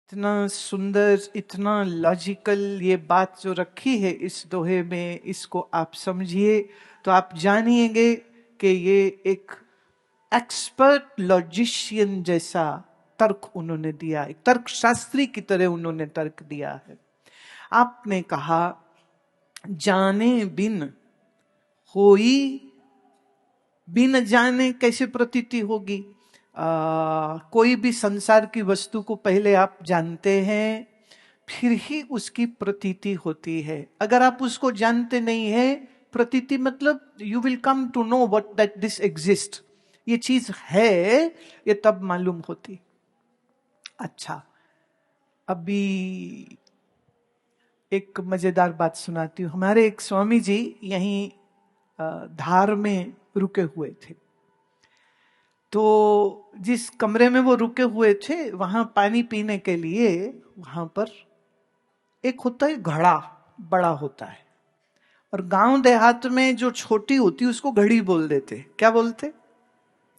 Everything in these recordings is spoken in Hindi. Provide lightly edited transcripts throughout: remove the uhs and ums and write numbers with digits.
इतना सुंदर, इतना लॉजिकल ये बात जो रखी है इस दोहे में, इसको आप समझिए तो आप जानिएंगे कि ये एक एक्सपर्ट लॉजिशियन जैसा तर्क उन्होंने दिया, एक तर्क शास्त्री की तरह उन्होंने तर्क दिया है। आपने कहा जाने बिन होई, बिन जाने कैसे प्रतीति होगी? कोई भी संसार की वस्तु को पहले आप जानते हैं, फिर ही उसकी प्रतीति होती है। अगर आप उसको जानते नहीं है, प्रतीति मतलब you will come to know what that this exist, ये चीज है, ये तब मालूम होती। अच्छा, अभी एक मजेदार बात सुनाती हूँ। हमारे एक स्वामी जी यहीं धार में रुके हुए थे। तो जिस कमरे में वो रुके हुए थे, वहां पानी पीने के लिए वहां पर एक होता है घड़ा, बड़ा होता है, और गांव देहात में जो छोटी होती उसको घड़ी बोल देते। क्या बोलते?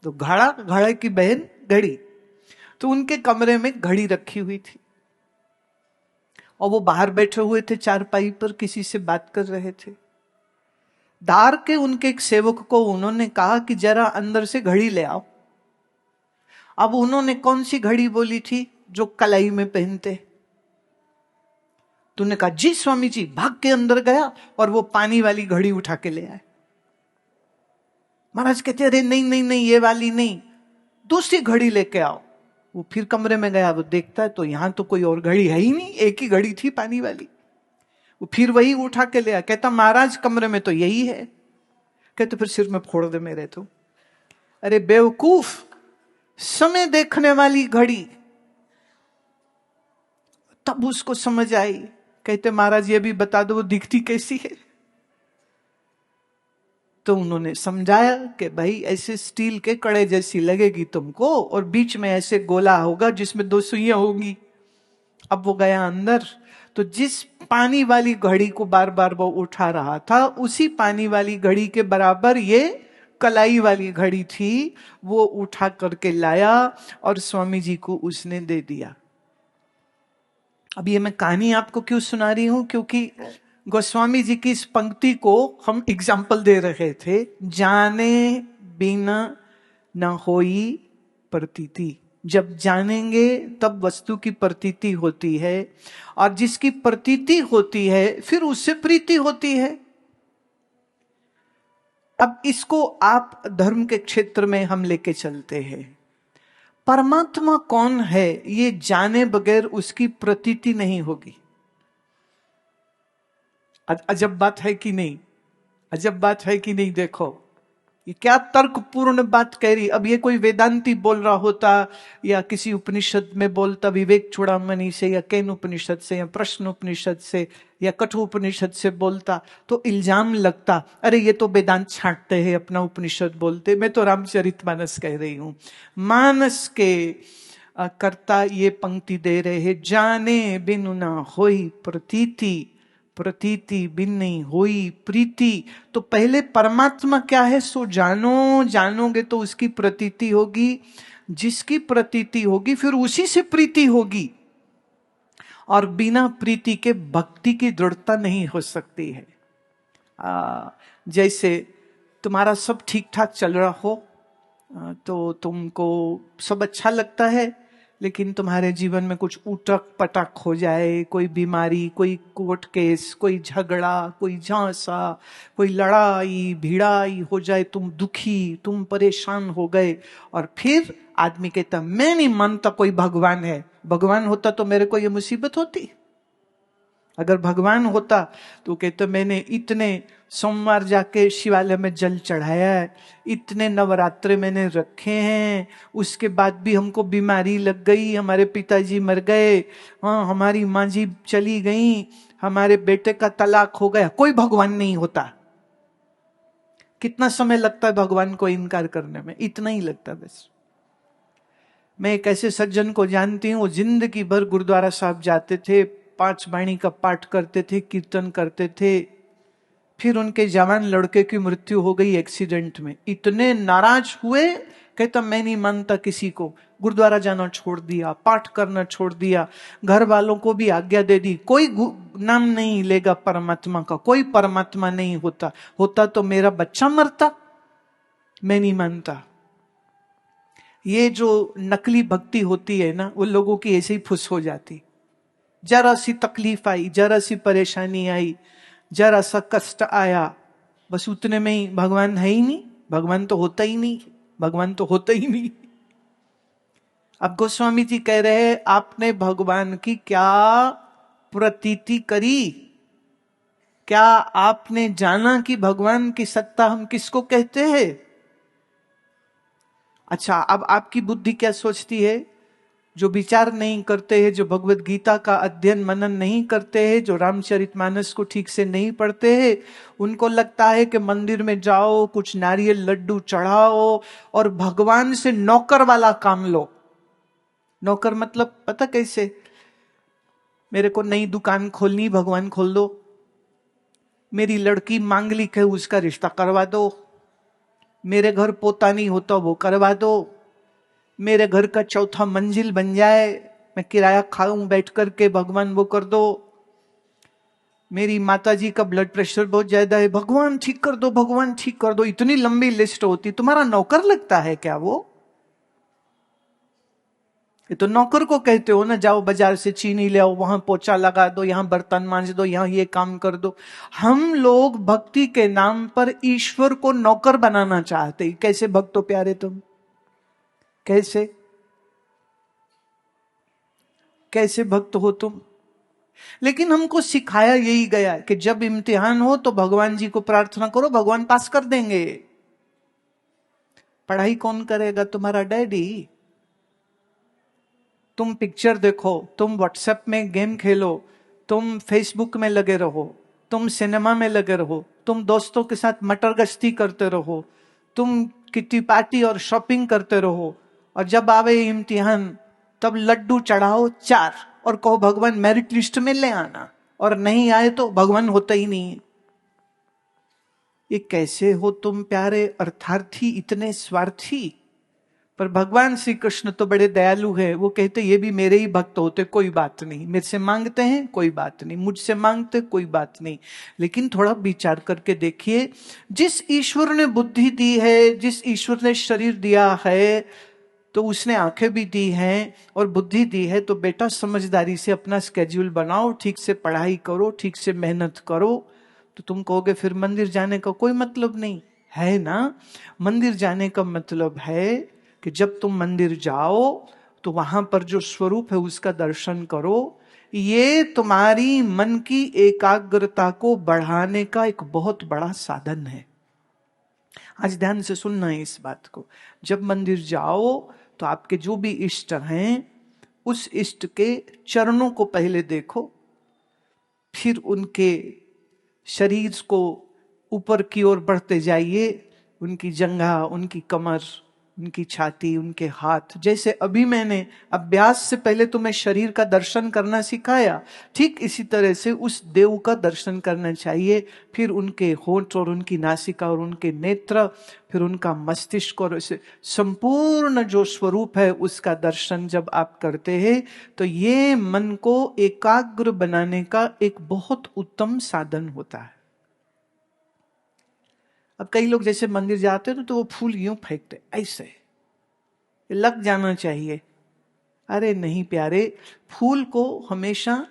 तो घड़ा, घड़े की बहन घड़ी। तो उनके कमरे में घड़ी रखी हुई थी और वो बाहर बैठे हुए थे चारपाई पर, किसी से बात कर रहे थे। दार के उनके एक सेवक को उन्होंने कहा कि जरा अंदर से घड़ी ले आओ। अब उन्होंने कौन सी घड़ी बोली थी? जो कलाई में पहनते। तूने कहा जी स्वामी जी, भाग के अंदर गया और वो पानी वाली घड़ी उठा के ले आए। महाराज कहते अरे नहीं नहीं नहीं, ये वाली नहीं, दूसरी घड़ी लेके आओ। वो फिर कमरे में गया, वो देखता है तो यहां तो कोई और घड़ी है ही नहीं, एक ही घड़ी थी पानी वाली। वो फिर वही उठा के ले आया। कहता महाराज कमरे में तो यही है। कहते फिर सिर में फोड़ दे मेरे तो। अरे बेवकूफ, समय देखने वाली घड़ी। तब उसको समझ आई। कहते महाराज ये भी बता दो वो दिखती कैसी है? तो उन्होंने समझाया कि भाई ऐसे स्टील के कड़े जैसी लगेगी तुमको, और बीच में ऐसे गोला होगा जिसमें दो सुइयां होंगी। अब वो गया अंदर, तो जिस पानी वाली घड़ी को बार बार वो उठा रहा था, उसी पानी वाली घड़ी के बराबर ये कलाई वाली घड़ी थी। वो उठा करके लाया और स्वामी जी को उसने दे दिया। अब ये मैं कहानी आपको क्यों सुना रही हूं? क्योंकि गोस्वामी जी की इस पंक्ति को हम एग्जाम्पल दे रहे थे। जाने बिना न होई प्रतीति। जब जानेंगे तब वस्तु की प्रतीति होती है, और जिसकी प्रतीति होती है फिर उससे प्रीति होती है। अब इसको आप धर्म के क्षेत्र में हम लेके चलते हैं। परमात्मा कौन है ये जाने बगैर उसकी प्रतीति नहीं होगी। अजब बात है कि नहीं? अजब बात है कि नहीं? देखो ये क्या तर्कपूर्ण बात कह रही। अब ये कोई वेदांती बोल रहा होता, या किसी उपनिषद में बोलता, विवेक चूड़ामणि से या केन उपनिषद से या प्रश्न उपनिषद से या कठोर उपनिषद से बोलता, तो इल्जाम लगता अरे ये तो वेदांत छांटते हैं, अपना उपनिषद बोलते। मैं तो रामचरितमानस कह रही हूं। मानस के कर्ता ये पंक्ति दे रहे हैं, जाने बिनु ना होई प्रतीति, प्रतीति बिन नहीं होई प्रीति। तो पहले परमात्मा क्या है सो जानो, जानोगे तो उसकी प्रतीति होगी, जिसकी प्रतीति होगी फिर उसी से प्रीति होगी। और बिना प्रीति के भक्ति की दृढ़ता नहीं हो सकती है। जैसे तुम्हारा सब ठीक ठाक चल रहा हो, तो तुमको सब अच्छा लगता है, लेकिन तुम्हारे जीवन में कुछ उटक पटक हो जाए, कोई बीमारी, कोई कोर्ट केस, कोई झगड़ा, कोई झांसा, कोई लड़ाई भिड़ाई हो जाए, तुम दुखी, तुम परेशान हो गए, और फिर आदमी कहता मैं नहीं मानता कोई भगवान है। भगवान होता तो मेरे को ये मुसीबत होती? अगर भगवान होता तो कहते मैंने इतने सोमवार जाके शिवालय में जल चढ़ाया है, इतने नवरात्रे मैंने रखे हैं, उसके बाद भी हमको बीमारी लग गई, हमारे पिताजी मर गए, हाँ हमारी माँ जी चली गई, हमारे बेटे का तलाक हो गया, कोई भगवान नहीं होता। कितना समय लगता है भगवान को इनकार करने में? इतना ही लगता बस। मैं एक ऐसे सज्जन को जानती हूँ, वो जिंदगी भर गुरुद्वारा साहब जाते थे, 5 बाणी का पाठ करते थे, कीर्तन करते थे। फिर उनके जवान लड़के की मृत्यु हो गई एक्सीडेंट में। इतने नाराज हुए कहता मैं नहीं मानता किसी को, गुरुद्वारा जाना छोड़ दिया, पाठ करना छोड़ दिया, घर वालों को भी आज्ञा दे दी, कोई नाम नहीं लेगा परमात्मा का, कोई परमात्मा नहीं होता, होता तो मेरा बच्चा मरता, मैं नहीं मानता। ये जो नकली भक्ति होती है ना, उन लोगों की ऐसे ही फुस हो जाती। जरा सी तकलीफ आई, जरा सी परेशानी आई, जरा सा कष्ट आया, बस उतने में ही भगवान है ही नहीं, भगवान तो होता ही नहीं, भगवान तो होता ही नहीं। अब गोस्वामी जी कह रहे हैं आपने भगवान की क्या प्रतीति करी, क्या आपने जाना कि भगवान की सत्ता हम किसको कहते हैं? अच्छा, अब आपकी बुद्धि क्या सोचती है? जो विचार नहीं करते हैं, जो भगवत गीता का अध्ययन मनन नहीं करते हैं, जो रामचरितमानस को ठीक से नहीं पढ़ते हैं, उनको लगता है कि मंदिर में जाओ, कुछ नारियल लड्डू चढ़ाओ और भगवान से नौकर वाला काम लो। नौकर मतलब पता कैसे? मेरे को नई दुकान खोलनी, भगवान खोल दो। मेरी लड़की मांगलिक है, उसका रिश्ता करवा दो। मेरे घर पोता नहीं होता, वो करवा दो। मेरे घर का चौथा मंजिल बन जाए, मैं किराया खाऊं बैठ करके, भगवान वो कर दो। मेरी माताजी का ब्लड प्रेशर बहुत ज्यादा है, भगवान ठीक कर दो, भगवान ठीक कर दो। इतनी लंबी लिस्ट होती। तुम्हारा नौकर लगता है क्या वो? ये तो नौकर को कहते हो ना, जाओ बाजार से चीनी ले आओ, वहां पोछा लगा दो, यहां बर्तन मांज दो, यहां ये काम कर दो। हम लोग भक्ति के नाम पर ईश्वर को नौकर बनाना चाहते। कैसे भक्तो प्यारे तुम, कैसे कैसे भक्त हो तुम? लेकिन हमको सिखाया यही गया कि जब इम्तिहान हो तो भगवान जी को प्रार्थना करो, भगवान पास कर देंगे। पढ़ाई कौन करेगा? तुम्हारा डैडी। तुम पिक्चर देखो, तुम व्हाट्सएप में गेम खेलो, तुम फेसबुक में लगे रहो, तुम सिनेमा में लगे रहो, तुम दोस्तों के साथ मटर गश्ती करते रहो, तुम किटी पार्टी और शॉपिंग करते रहो, और जब आवे इम्तिहान तब लड्डू चढ़ाओ 4 और कहो भगवान मेरिट लिस्ट में ले आना, और नहीं आए तो भगवान होता ही नहीं। ये कैसे हो तुम प्यारे अर्थार्थी, इतने स्वार्थी? पर भगवान श्री कृष्ण तो बड़े दयालु है, वो कहते ये भी मेरे ही भक्त होते, कोई बात नहीं, मेरे से मांगते हैं कोई बात नहीं, मुझसे मांगते कोई बात नहीं। लेकिन थोड़ा विचार करके देखिए, जिस ईश्वर ने बुद्धि दी है, जिस ईश्वर ने शरीर दिया है, तो उसने आंखें भी दी हैं और बुद्धि दी है, तो बेटा समझदारी से अपना स्केड्यूल बनाओ, ठीक से पढ़ाई करो, ठीक से मेहनत करो। तो तुम कहोगे फिर मंदिर जाने का कोई मतलब नहीं है ना? मंदिर जाने का मतलब है कि जब तुम मंदिर जाओ तो वहां पर जो स्वरूप है उसका दर्शन करो। ये तुम्हारी मन की एकाग्रता को बढ़ाने का एक बहुत बड़ा साधन है। आज ध्यान से सुनना है इस बात को। जब मंदिर जाओ तो आपके जो भी इष्ट हैं, उस इष्ट के चरणों को पहले देखो, फिर उनके शरीर को ऊपर की ओर बढ़ते जाइए, उनकी जंघा, उनकी कमर, उनकी छाती, उनके हाथ। जैसे अभी मैंने अभ्यास से पहले तुम्हें शरीर का दर्शन करना सिखाया, ठीक इसी तरह से उस देव का दर्शन करना चाहिए। फिर उनके होंठ और उनकी नासिका और उनके नेत्र, फिर उनका मस्तिष्क, और संपूर्ण जो स्वरूप है उसका दर्शन जब आप करते हैं तो ये मन को एकाग्र बनाने का एक बहुत उत्तम साधन होता है। अब कई लोग जैसे मंदिर जाते हैं तो वो फूल यूं फेंकते, ऐसे लग जाना चाहिए। अरे नहीं प्यारे, फूल को हमेशा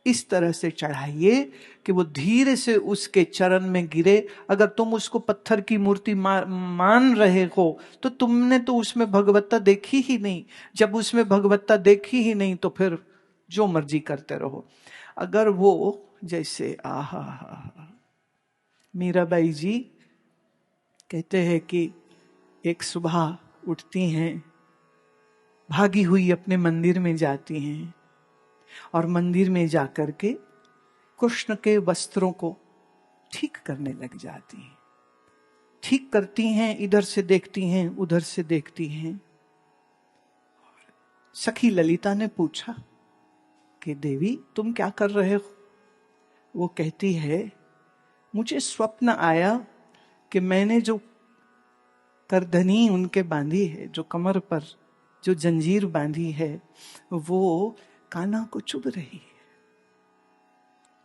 इस तरह से चढ़ाइए कि वो धीरे से उसके चरण में गिरे। अगर तुम उसको पत्थर की मूर्ति मान रहे हो तो तुमने तो उसमें भगवत्ता देखी ही नहीं। जब उसमें भगवत्ता देखी ही नहीं तो फिर जो मर्जी करते रहो। अगर वो जैसे मीराबाई जी कहते हैं कि एक सुबह उठती हैं, भागी हुई अपने मंदिर में जाती हैं और मंदिर में जाकर के कृष्ण के वस्त्रों को ठीक करने लग जाती हैं। ठीक करती हैं, इधर से देखती हैं, उधर से देखती हैं। सखी ललिता ने पूछा कि देवी तुम क्या कर रहे हो? वो कहती है मुझे स्वप्न आया कि मैंने जो करधनी उनके बांधी है, जो कमर पर जो जंजीर बांधी है वो कान्हा को चुभ रही है,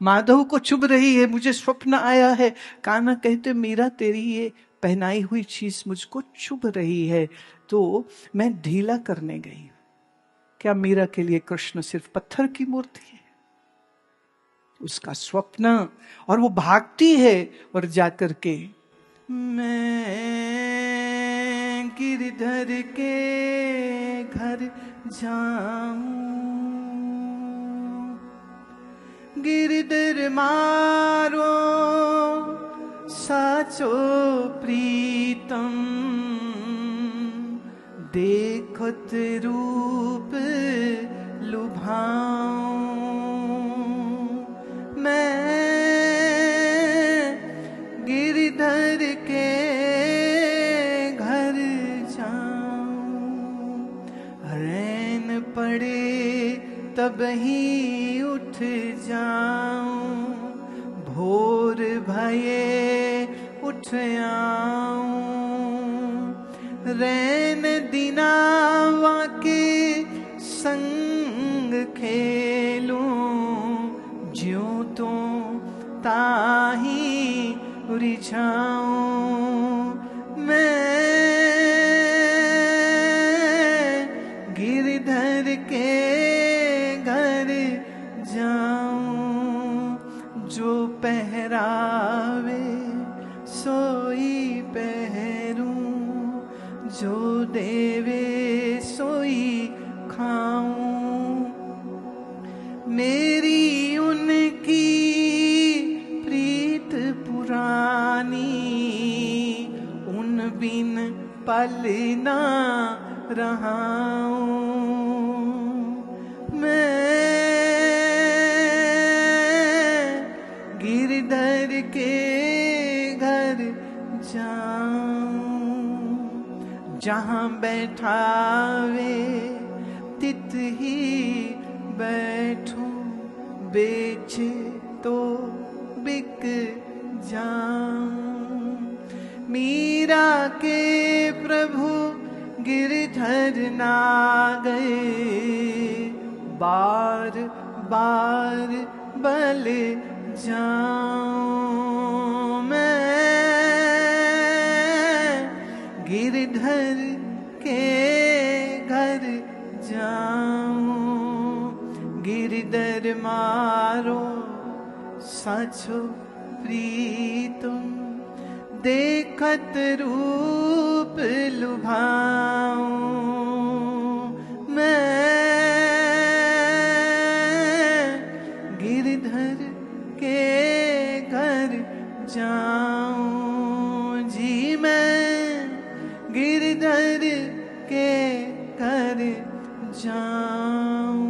माधव को चुभ रही है। मुझे स्वप्न आया है, कान्हा कहते मीरा तेरी ये पहनाई हुई चीज मुझको चुभ रही है, तो मैं ढीला करने गई। क्या मीरा के लिए कृष्ण सिर्फ पत्थर की मूर्ति है? उसका स्वप्न, और वो भागती है और जाकर के मैं गिरधर के घर जाऊं, गिरधर मारो साचो प्रीतम, देखत रूप लुभाऊं, मैं गिरधर के घर जाऊं, रैन पड़े तब ही उठ जाऊं, भोर भये उठ आऊं, रैन दिनावा के संग खेलूं, ज्यों तो ताही रिझाऊं, मैं गिरधर के घर जाऊं, जो पहरावे सोई पहरूं, जो देवे सोई खाऊं, मेरी उनकी प्रीत पुरानी, उन बिन पल ना रहाऊं, मैं गिरधर के घर जाऊं, जहां बैठावे तित ही बैठूं, बेचे तो बिक जाऊं, मीरा के प्रभु गिरधर ना गए, बार बार बल जाऊं, मैं गिरधर के घर जाऊं, गिरधर मारो साचो प्रीतम, देखत रूप लुभाऊं, मैं गिरधर के घर जाऊं, जी मैं गिरधर के घर जाऊं।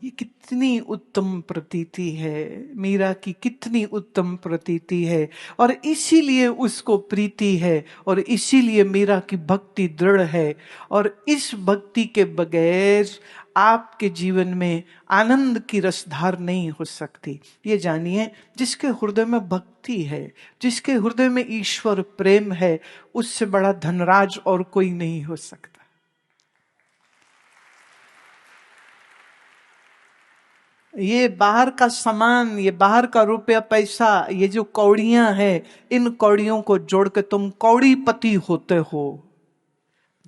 ये कितनी उत्तम प्रतीति है, मीरा की कितनी उत्तम प्रतीति है, और इसीलिए उसको प्रीति है, और इसीलिए मीरा की भक्ति दृढ़ है। और इस भक्ति के बगैर आपके जीवन में आनंद की रसधार नहीं हो सकती। ये जानिए, जिसके हृदय में भक्ति है, जिसके हृदय में ईश्वर प्रेम है, उससे बड़ा धनराज और कोई नहीं हो सकता। ये बाहर का सामान, ये बाहर का रुपया पैसा, ये जो कौड़ियां हैं, इन कौड़ियों को जोड़ के तुम कौड़ीपति होते हो।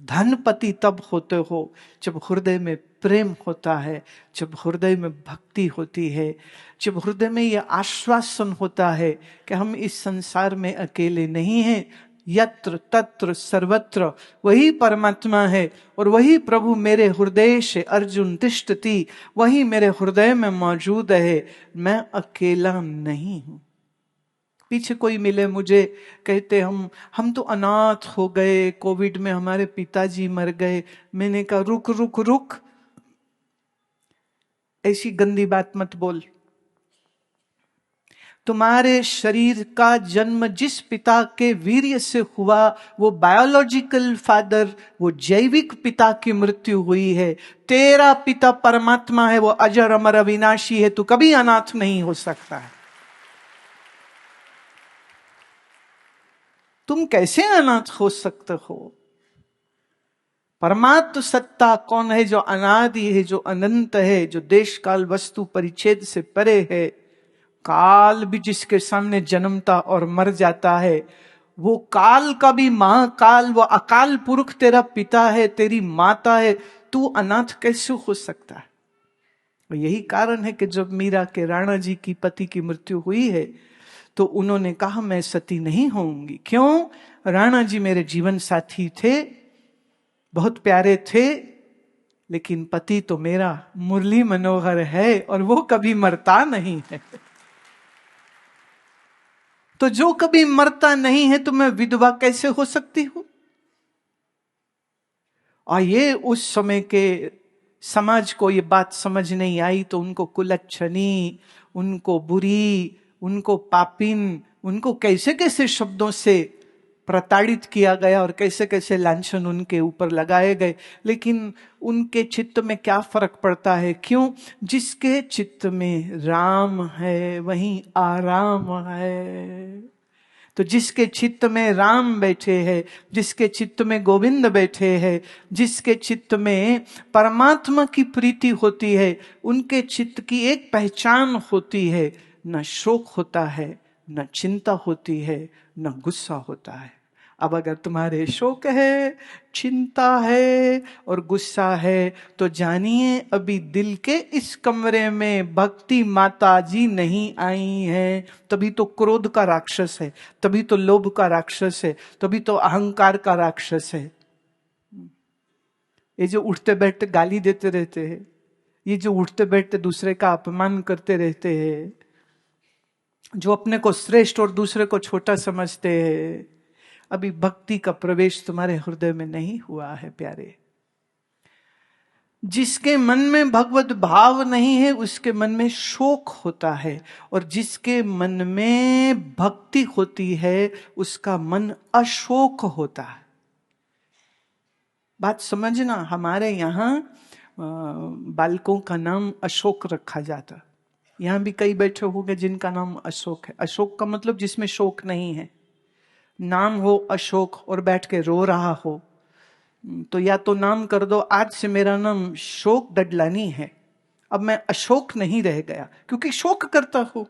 धनपति तब होते हो जब हृदय में प्रेम होता है, जब हृदय में भक्ति होती है, जब हृदय में यह आश्वासन होता है कि हम इस संसार में अकेले नहीं हैं। यत्र तत्र सर्वत्र वही परमात्मा है, और वही प्रभु मेरे हृदय से अर्जुन तिष्ठति, वही मेरे हृदय में मौजूद है। मैं अकेला नहीं हूं। पीछे कोई मिले मुझे, कहते हम तो अनाथ हो गए, कोविड में हमारे पिताजी मर गए। मैंने कहा रुक रुक रुक, ऐसी गंदी बात मत बोल। तुम्हारे शरीर का जन्म जिस पिता के वीर्य से हुआ, वो बायोलॉजिकल फादर, वो जैविक पिता की मृत्यु हुई है। तेरा पिता परमात्मा है, वो अजर अमर अविनाशी है। तू कभी अनाथ नहीं हो सकता है। तुम कैसे अनाथ हो सकते हो? परमात्म सत्ता कौन है? जो अनादि है, जो अनंत है, जो देश काल वस्तु परिच्छेद से परे है। काल भी जिसके सामने जन्मता और मर जाता है, वो काल का भी महाकाल, वो अकाल पुरुष तेरा पिता है, तेरी माता है, तू अनाथ कैसे हो सकता है? यही कारण है कि जब मीरा के राणा जी की पति की मृत्यु हुई है तो उन्होंने कहा मैं सती नहीं होंगी। क्यों? राणा जी मेरे जीवन साथी थे, बहुत प्यारे थे, लेकिन पति तो मेरा मुरली मनोहर है और वो कभी मरता नहीं है। तो जो कभी मरता नहीं है तो मैं विधवा कैसे हो सकती हूं? और ये उस समय के समाज को ये बात समझ नहीं आई, तो उनको कुलच्छनी, उनको बुरी, उनको पापिन, उनको कैसे कैसे शब्दों से प्रताड़ित किया गया और कैसे कैसे लांछन उनके ऊपर लगाए गए। लेकिन उनके चित्त में क्या फर्क पड़ता है? क्यों? जिसके चित्त में राम है वहीं आराम है। तो जिसके चित्त में राम बैठे हैं, जिसके चित्त में गोविंद बैठे हैं, जिसके चित्त में परमात्मा की प्रीति होती है, उनके चित्त की एक पहचान होती है। न शोक होता है, न चिंता होती है, न गुस्सा होता है। अब अगर तुम्हारे शोक है, चिंता है और गुस्सा है, तो जानिए अभी दिल के इस कमरे में भक्ति माता जी नहीं आई हैं। तभी तो क्रोध का राक्षस है, तभी तो लोभ का राक्षस है, तभी तो अहंकार का राक्षस है। ये जो उठते बैठते गाली देते रहते हैं, ये जो उठते बैठते दूसरे का अपमान करते रहते हैं, जो अपने को श्रेष्ठ और दूसरे को छोटा समझते हैं, अभी भक्ति का प्रवेश तुम्हारे हृदय में नहीं हुआ है प्यारे। जिसके मन में भगवत भाव नहीं है उसके मन में शोक होता है, और जिसके मन में भक्ति होती है उसका मन अशोक होता है। बात समझना, हमारे यहाँ बालकों का नाम अशोक रखा जाता। यहां भी कई बैठे होंगे जिनका नाम अशोक है। अशोक का मतलब जिसमें शोक नहीं है। नाम हो अशोक और बैठ के रो रहा हो, तो या तो नाम कर दो आज से मेरा नाम शोक डडलानी है, अब मैं अशोक नहीं रह गया, क्योंकि शोक करता हूं।